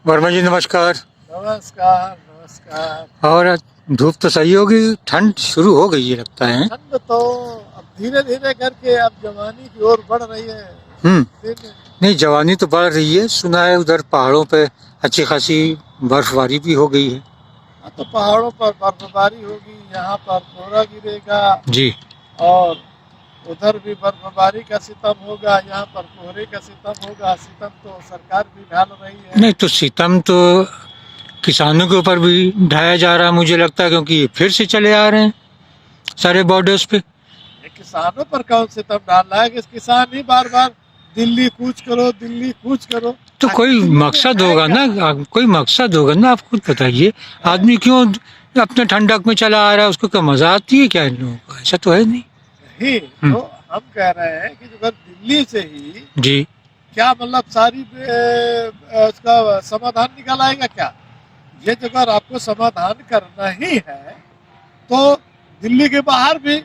वर्मा जी नमस्कार। नमस्कार नमस्कार। और धूप तो सही होगी, ठंड शुरू हो गई है लगता है। ठंड तो अब धीरे धीरे करके अब जवानी की ओर बढ़ रही है हम्म। दिन। नहीं, जवानी तो बढ़ रही है, सुना है उधर पहाड़ों पे अच्छी खासी बर्फबारी भी हो गई है। हाँ, तो पहाड़ों पर बर्फबारी होगी, यहाँ पर कोहरा गिरेगा जी। और उधर भी बर्फबारी का सितम होगा, यहाँ पर कोहरे का सितम होगा। सितम तो सरकार भी ढाल रही है। नहीं तो सितम तो किसानों के ऊपर भी ढाया जा रहा है मुझे लगता है, क्योंकि ये फिर से चले आ रहे हैं सारे बॉर्डर्स पे। ये किसानों पर कौन सितम डाल रहा है कि किसान ही बार बार दिल्ली कूच करो, दिल्ली कूच करो। तो आखिर कोई दिल्ली में मकसद है होगा क्या? ना, कोई मकसद होगा ना, आप खुद बताइए। आदमी क्यों अपने ठंडक में चला आ रहा है, उसको क्या मजा आती है क्या इन लोगों को? ऐसा तो है नहीं। नहीं, हम्म। तो हम कह रहे हैं कि अगर दिल्ली से ही जी। क्या मतलब सारी उसका समाधान निकल आएगा क्या? ये तो अगर आपको समाधान करना ही है तो दिल्ली के बाहर भी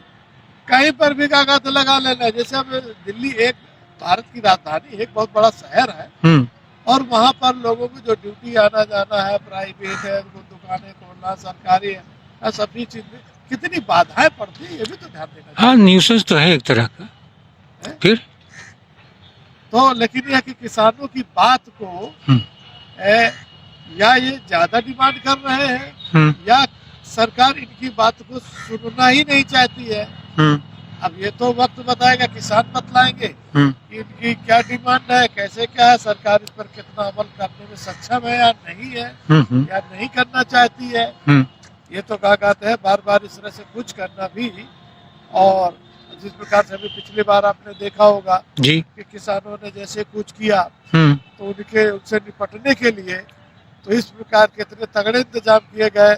कहीं पर भी कागज लगा लेना है। जैसे अब दिल्ली एक भारत की राजधानी, एक बहुत बड़ा शहर है हम्म। और वहाँ पर लोगों को जो ड्यूटी आना जाना है, प्राइवेट है, उनको दुकानें खोलना, सरकारी है, या सभी चीज में कितनी बाधाएं पड़ती है, ये भी तो ध्यान देना हाँ, चाहिए। न्यूसेंस तो है एक तरह का। है? फिर तो लेकिन यह कि किसानों की बात को हम्म। ए, या ये ज्यादा डिमांड कर रहे हैं हम्म। या सरकार इनकी बात को सुनना ही नहीं चाहती है। हम्म। अब ये तो वक्त बताएगा, किसान बतलाएंगे हम्म। कि इनकी क्या डिमांड है, कैसे क्या है, सरकार इस पर कितना अमल करने में सक्षम है या नहीं है, हम्म। या नहीं करना चाहती है। हम्म। ये तो कहा कहते हैं बार बार इस तरह से कुछ करना भी। और जिस प्रकार से अभी पिछली बार आपने देखा होगा जी। कि किसानों ने जैसे कुछ किया हम्म। तो उनके उनसे निपटने के लिए तो इस प्रकार के इतने तगड़े इंतजाम किए गए,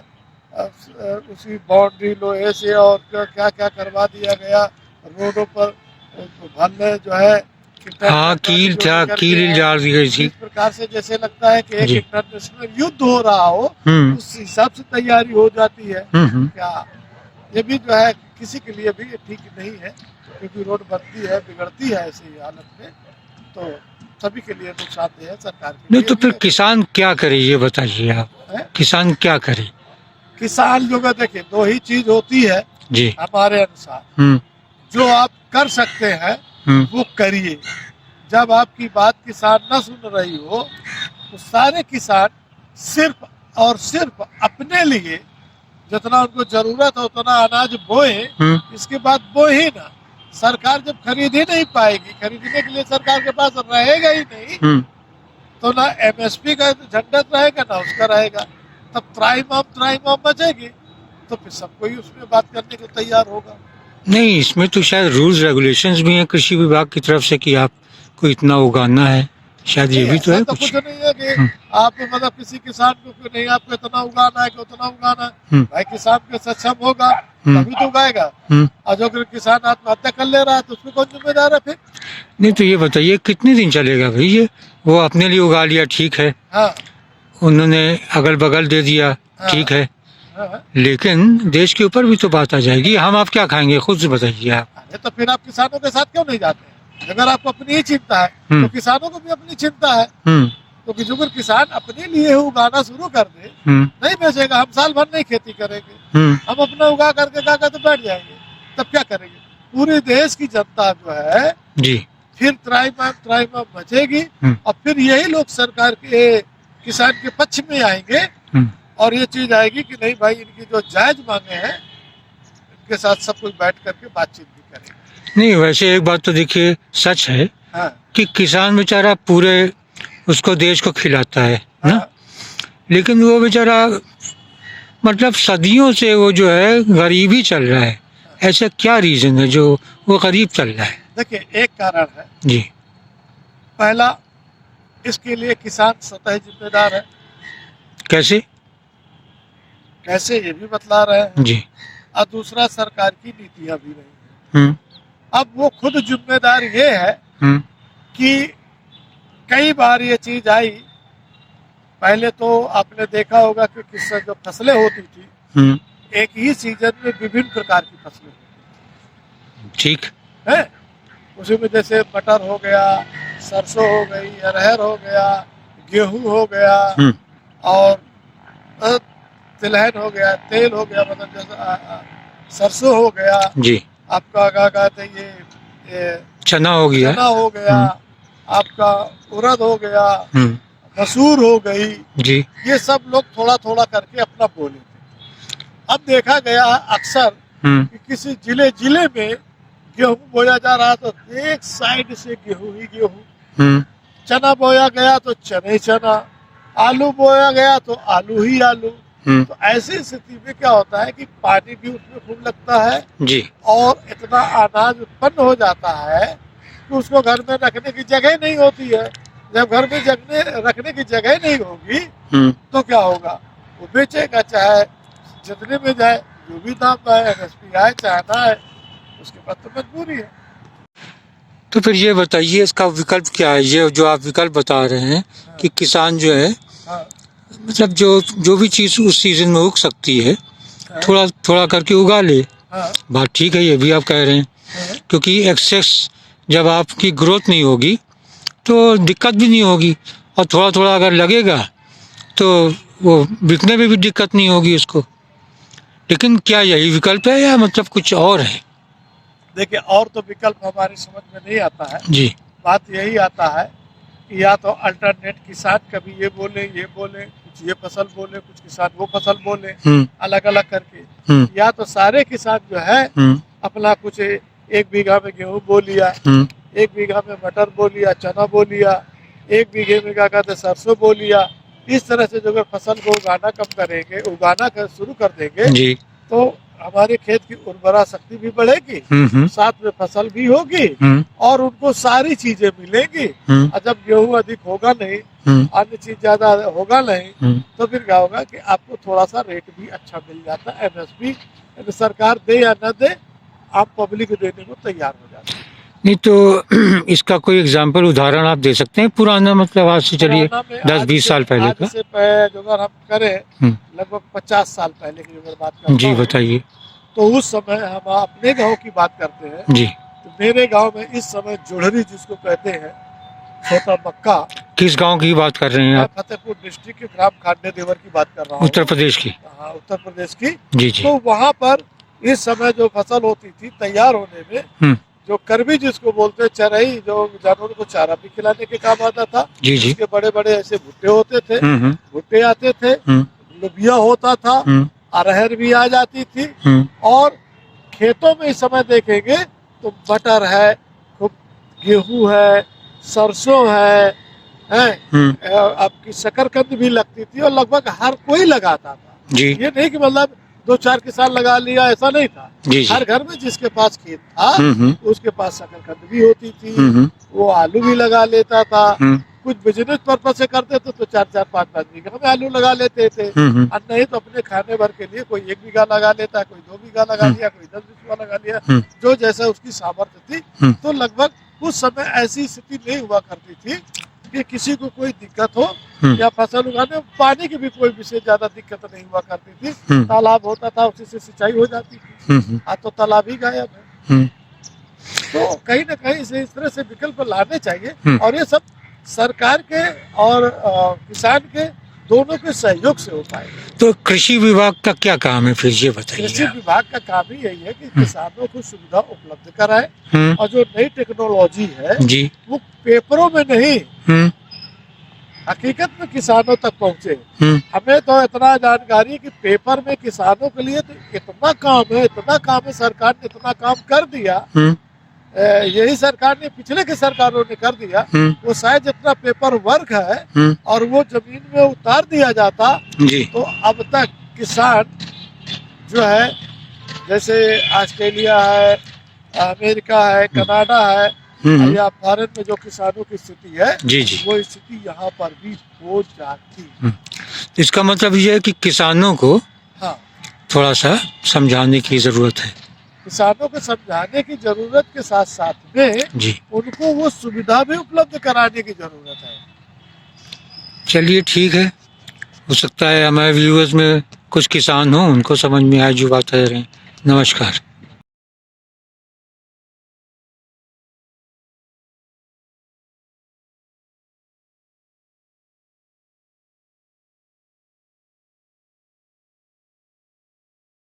उसी बाउंड्री लोहे से और क्या क्या करवा दिया गया रोडों पर। भले जो है हाँ, इंटरनेशनल जो निकल के कील है, जाल दी गई थी। इस प्रकार से जैसे लगता है कि एक जी। इंटरनेशनल युद्ध हो रहा हो, हम्म। उस हिसाब से तैयारी हो जाती है। हम्म। क्या ये भी जो है किसी के लिए भी ये ठीक नहीं है, क्योंकि रोड बनती है, बिगड़ती है ऐसी हालत में, तो सभी के लिए नुकसानदेह है, सरकार के नहीं लिए तो भी फिर है। किसान क्या करे ये बताइए आप। है? किसान क्या करे? किसान जो है देखिए, दो ही चीज होती है जी। हमारे अनुसार। हम्म। जो आप कर सकते हैं वो करिए। जब आपकी बात किसान न सुन रही हो तो सारे किसान सिर्फ और सिर्फ अपने लिए जितना उनको जरूरत है उतना अनाज बोए, इसके बाद बोए ही ना। सरकार जब खरीद ही नहीं पाएगी, खरीदने के लिए सरकार के पास रहेगा ही नहीं, तो ना एमएसपी का झंडा रहेगा ना उसका रहेगा। तब त्राइमम बचेगी तो फिर सबको ही उसमें बात करने को तैयार होगा। नहीं, इसमें तो शायद रूल्स रेगुलेशंस भी हैं कृषि विभाग की तरफ से कि आपको इतना उगाना है, शायद ये भी तो ऐसा है तो कुछ। कुछ नहीं है कि आप मतलब किसी किसान को नहीं आपको इतना उगाना है कि उतना उगाना है। भाई किसान पे सक्षम होगा तभी तो उगाएगा। और जो किसान आत्महत्या कर ले रहा है तो उसमें कौन जिम्मेदार है फिर? नहीं तो ये बताइए कितने दिन चलेगा भाई ये? वो अपने लिए उगा लिया, ठीक है। हाँ। उन्होंने अगल बगल दे दिया, ठीक है। लेकिन देश के ऊपर भी तो बात आ जाएगी। हम आप क्या खाएंगे खुद से बताइए आप। अरे तो फिर आप किसानों के साथ क्यों नहीं जाते? अगर आपको अपनी ही चिंता है तो किसानों को भी अपनी चिंता है। तो अगर किसान अपने लिए उगाना शुरू कर दे, नहीं बेचेगा, हम साल भर नहीं खेती करेंगे, हम अपना उगा करके क्या कहते बैठ जाएंगे, तब क्या करेंगे? पूरे देश की जनता जो है जी फिर त्राइमम बचेगी और फिर यही लोग सरकार के किसान के पक्ष में आएंगे और ये चीज आएगी कि नहीं भाई इनकी जो जायज मांगे हैं इनके साथ सब कुछ बैठ करके बातचीत भी करेंगे। नहीं, वैसे एक बात तो देखिए सच है। हाँ। कि किसान बेचारा पूरे उसको देश को खिलाता है ना। लेकिन वो बेचारा मतलब सदियों से वो जो है गरीब ही चल रहा है। ऐसा क्या रीजन है जो वो गरीब चल रहा है? देखिए एक कारण है जी। पहला, इसके लिए किसान स्वतः जिम्मेदार है। कैसे? कैसे ये भी बतला रहे हैं जी। और दूसरा सरकार की नीतियां भी नहीं है। अब वो खुद जिम्मेदार ये है कि कई बार ये चीज आई, पहले तो आपने देखा होगा कि किससे जो फसलें होती थी एक ही सीजन में विभिन्न प्रकार की फसलें होती थी, ठीक है। उसी में जैसे मटर हो गया, सरसों हो गई, अरहर हो गया, गेहूं हो गया और तिलहन हो गया, तेल हो गया, मतलब जैसा सरसों हो गया जी, आपका, क्या कहते हैं ये चना हो गया, चना हो गया आपका, उड़द हो गया, मसूर हो गई जी, ये सब लोग थोड़ा थोड़ा करके अपना बोले थे। अब देखा गया अक्सर कि किसी जिले जिले में गेहूं बोया जा रहा तो एक साइड से गेहूं ही गेहूं, चना बोया गया तो चने चना, आलू बोया गया तो आलू ही आलू। तो ऐसी स्थिति में क्या होता है कि पानी भी उसमें खूब लगता है जी, और इतना अनाज उत्पन्न हो जाता है कि उसको घर में रखने की जगह नहीं होती है। जब घर में रखने की जगह नहीं होगी तो क्या होगा, वो बेचेगा चाहे जितने में जाए, जो भी दाम आए, एमएसपी आए चाहे ना आए, उसके बाद तो मजबूरी है। तो फिर ये बताइए इसका विकल्प क्या है? ये जो आप विकल्प बता रहे हैं कि किसान जो है मतलब जो भी चीज उस सीजन में उग सकती है थोड़ा थोड़ा करके उगा ले। बात ठीक है, ये भी आप कह रहे हैं, क्योंकि एक्सेस जब आपकी ग्रोथ नहीं होगी तो दिक्कत भी नहीं होगी, और थोड़ा थोड़ा अगर लगेगा तो वो बिकने में भी दिक्कत नहीं होगी उसको। लेकिन क्या यही विकल्प है या मतलब कुछ और है? देखिए, और तो विकल्प हमारी समझ में नहीं आता है जी, बात यही आता है कि या तो अल्टरनेट किसान कभी ये बोले, कुछ ये फसल बोले, कुछ किसान वो फसल बोले, अलग अलग करके, या तो सारे किसान जो है अपना कुछ 1 बीघा में गेहूं बो लिया, 1 बीघा में मटर बो लिया, चना बो लिया, 1 बीघे में क्या कहते हैं सरसों बो लिया। इस तरह से जो फसल को उगाना कम करेंगे, शुरू कर देंगे जी, तो हमारे खेत की उर्वरा शक्ति भी बढ़ेगी, साथ में फसल भी होगी और उनको सारी चीजें मिलेंगी। और जब गेहूं अधिक होगा नहीं, अन्य चीज ज्यादा होगा नहीं, तो फिर क्या होगा कि आपको थोड़ा सा रेट भी अच्छा मिल जाता है। एमएसपी सरकार दे या न दे, आप पब्लिक देने को तैयार हो जाते हैं। नहीं तो इसका कोई एग्जाम्पल उदाहरण आप दे सकते हैं पुराना, मतलब आज से चलिए 10-20 साल पहले का? से जो अगर हम करें लगभग 50 साल पहले की अगर बात करते जी बताइए। तो उस समय हम अपने गांव की बात करते हैं जी, तो मेरे गांव में इस समय जोड़री जिसको कहते हैं, छोटा मक्का। किस गांव की बात कर रहे हैं आप? फतेहपुर डिस्ट्रिक्ट के ग्राम खांडे देवर की बात कर रहा हूँ, उत्तर प्रदेश की? हाँ, उत्तर प्रदेश की। जी जी। तो वहाँ पर इस समय जो फसल होती थी तैयार होने में, जो करबी जिसको बोलते हैं, चरई, जो जानवरों को चारा भी खिलाने के काम आता था, जी जी। उसके बड़े बड़े ऐसे भुट्टे होते थे, भुट्टे आते थे, लोबिया होता था, अरहर भी आ जाती थी, और खेतों में इस समय देखेंगे तो मटर है, खूब गेहूं है, सरसों है, आपकी शकरकंद भी लगती थी और लगभग हर कोई लगाता था जी। ये नहीं कि मतलब 2-4 किसान लगा लिया, ऐसा नहीं था। जी जी। हर घर में जिसके पास खेत था उसके पास शकरकंद भी होती थी, वो आलू भी लगा लेता था। कुछ बिजनेस पर्पज से करते थे तो 4-4, 5-5 बीघा में आलू लगा लेते थे, और नहीं तो अपने खाने भर के लिए कोई 1 बीघा लगा लेता, कोई 2 बीघा लगा लिया, कोई 10 बीघा लगा लिया, जो जैसा उसकी सामर्थ्य थी। तो लगभग उस समय ऐसी स्थिति नहीं हुआ करती थी कि किसी को कोई दिक्कत हो या फसल उगाने में पानी की भी कोई विशेष ज्यादा दिक्कत नहीं हुआ करती थी। तालाब होता था, उसी से सिंचाई हो जाती थी। आज तो तालाब ही गायब है। तो कहीं ना कहीं से इस तरह से विकल्प लाने चाहिए, और ये सब सरकार के और किसान के दोनों के सहयोग से हो पाएगा। तो कृषि विभाग का क्या काम है फिर, ये बताइए? कृषि विभाग का काम ही यही है कि किसानों को सुविधा उपलब्ध कराए, और जो नई टेक्नोलॉजी है जी, वो पेपरों में नहीं, हकीकत में किसानों तक पहुँचे। हमें तो इतना जानकारी कि पेपर में किसानों के लिए तो इतना काम है, सरकार ने इतना काम कर दिया, यही सरकार ने, पिछले की सरकारों ने कर दिया। वो शायद जितना पेपर वर्क है और वो जमीन में उतार दिया जाता जी, तो अब तक किसान जो है, जैसे ऑस्ट्रेलिया है, अमेरिका है, कनाडा है, या भारत में जो किसानों की स्थिति है जी जी, वो स्थिति यहाँ पर भी हो जाती। इसका मतलब ये है कि किसानों को थोड़ा सा समझाने की जरूरत है। किसानों को समझाने की जरूरत के साथ साथ में जी, उनको वो सुविधा भी उपलब्ध कराने की जरूरत है। चलिए ठीक है, हो सकता है हमारे व्यूअर्स में कुछ किसान हो, उनको समझ में आए जो बात कह रहे हैं। नमस्कार।